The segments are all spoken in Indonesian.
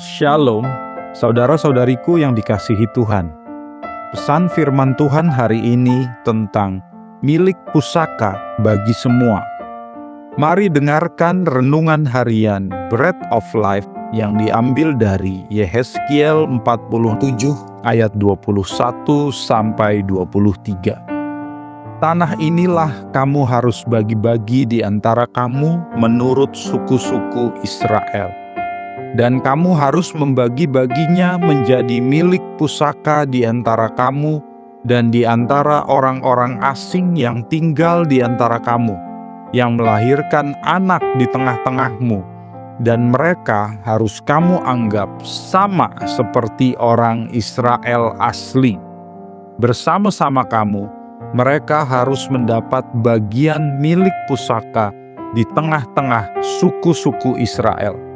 Shalom, saudara-saudariku yang dikasihi Tuhan. Pesan firman Tuhan hari ini tentang milik pusaka bagi semua. Mari dengarkan renungan harian Bread of Life yang diambil dari Yehezkiel 47 ayat 21 sampai 23. Tanah inilah kamu harus bagi-bagi di antara kamu menurut suku-suku Israel. Dan kamu harus membagi-baginya menjadi milik pusaka di antara kamu dan di antara orang-orang asing yang tinggal di antara kamu, yang melahirkan anak di tengah-tengahmu, dan mereka harus kamu anggap sama seperti orang Israel asli. Bersama-sama kamu, mereka harus mendapat bagian milik pusaka di tengah-tengah suku-suku Israel.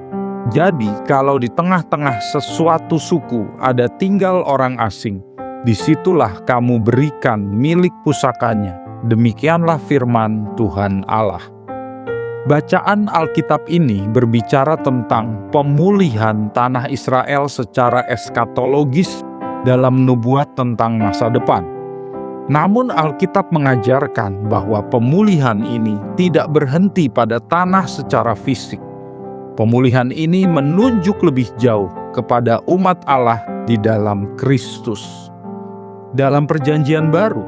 Jadi, kalau di tengah-tengah sesuatu suku ada tinggal orang asing, disitulah kamu berikan milik pusakanya. Demikianlah firman Tuhan Allah. Bacaan Alkitab ini berbicara tentang pemulihan tanah Israel secara eskatologis dalam nubuat tentang masa depan. Namun Alkitab mengajarkan bahwa pemulihan ini tidak berhenti pada tanah secara fisik. Pemulihan ini menunjuk lebih jauh kepada umat Allah di dalam Kristus. Dalam Perjanjian Baru,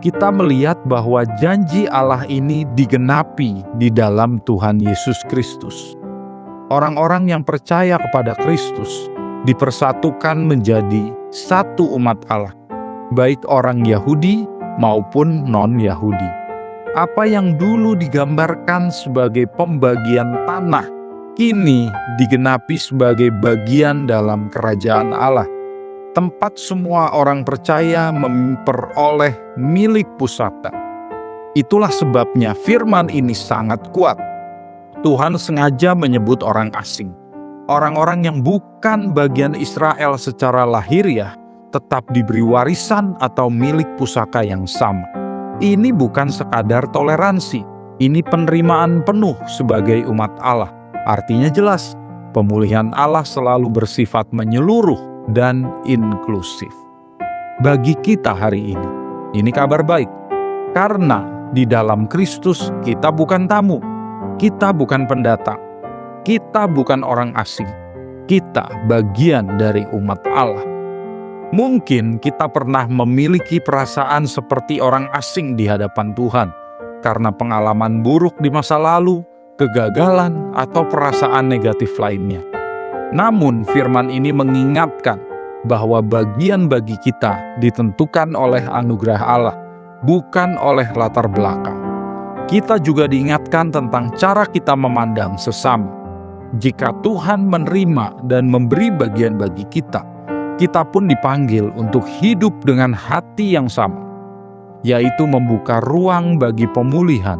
kita melihat bahwa janji Allah ini digenapi di dalam Tuhan Yesus Kristus. Orang-orang yang percaya kepada Kristus dipersatukan menjadi satu umat Allah, baik orang Yahudi maupun non-Yahudi. Apa yang dulu digambarkan sebagai pembagian tanah, kini digenapi sebagai bagian dalam kerajaan Allah, tempat semua orang percaya memperoleh milik pusaka. Itulah sebabnya firman ini sangat kuat. Tuhan sengaja menyebut orang asing, orang-orang yang bukan bagian Israel secara lahiriah, tetap diberi warisan atau milik pusaka yang sama. Ini bukan sekadar toleransi, ini penerimaan penuh sebagai umat Allah. Artinya jelas, pemulihan Allah selalu bersifat menyeluruh dan inklusif. Bagi kita hari ini kabar baik. Karena di dalam Kristus kita bukan tamu, kita bukan pendatang, kita bukan orang asing, kita bagian dari umat Allah. Mungkin kita pernah memiliki perasaan seperti orang asing di hadapan Tuhan, karena pengalaman buruk di masa lalu, kegagalan, atau perasaan negatif lainnya. Namun firman ini mengingatkan bahwa bagian bagi kita ditentukan oleh anugerah Allah, bukan oleh latar belakang. Kita juga diingatkan tentang cara kita memandang sesama. Jika Tuhan menerima dan memberi bagian bagi kita, kita pun dipanggil untuk hidup dengan hati yang sama, yaitu membuka ruang bagi pemulihan,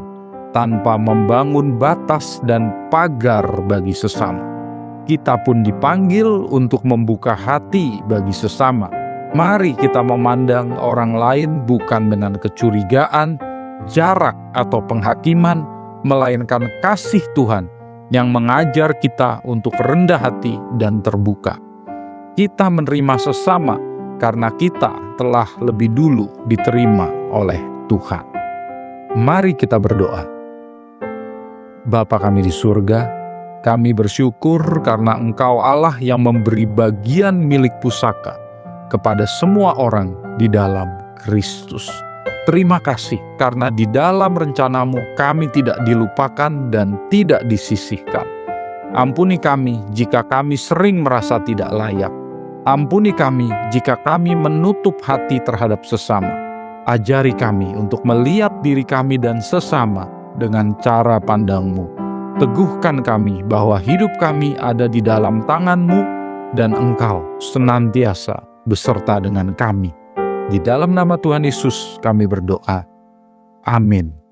tanpa membangun batas dan pagar bagi sesama. Kita pun dipanggil untuk membuka hati bagi sesama. Mari kita memandang orang lain bukan dengan kecurigaan, jarak, atau penghakiman, melainkan kasih Tuhan yang mengajar kita untuk rendah hati dan terbuka. Kita menerima sesama karena kita telah lebih dulu diterima oleh Tuhan. Mari kita berdoa. Bapa kami di surga, kami bersyukur karena Engkau Allah yang memberi bagian milik pusaka kepada semua orang di dalam Kristus. Terima kasih karena di dalam rencanamu kami tidak dilupakan dan tidak disisihkan. Ampuni kami jika kami sering merasa tidak layak. Ampuni kami jika kami menutup hati terhadap sesama. Ajari kami untuk melihat diri kami dan sesama dengan cara pandang-Mu. Teguhkan kami bahwa hidup kami ada di dalam tangan-Mu dan Engkau senantiasa beserta dengan kami. Di dalam nama Tuhan Yesus kami berdoa. Amin.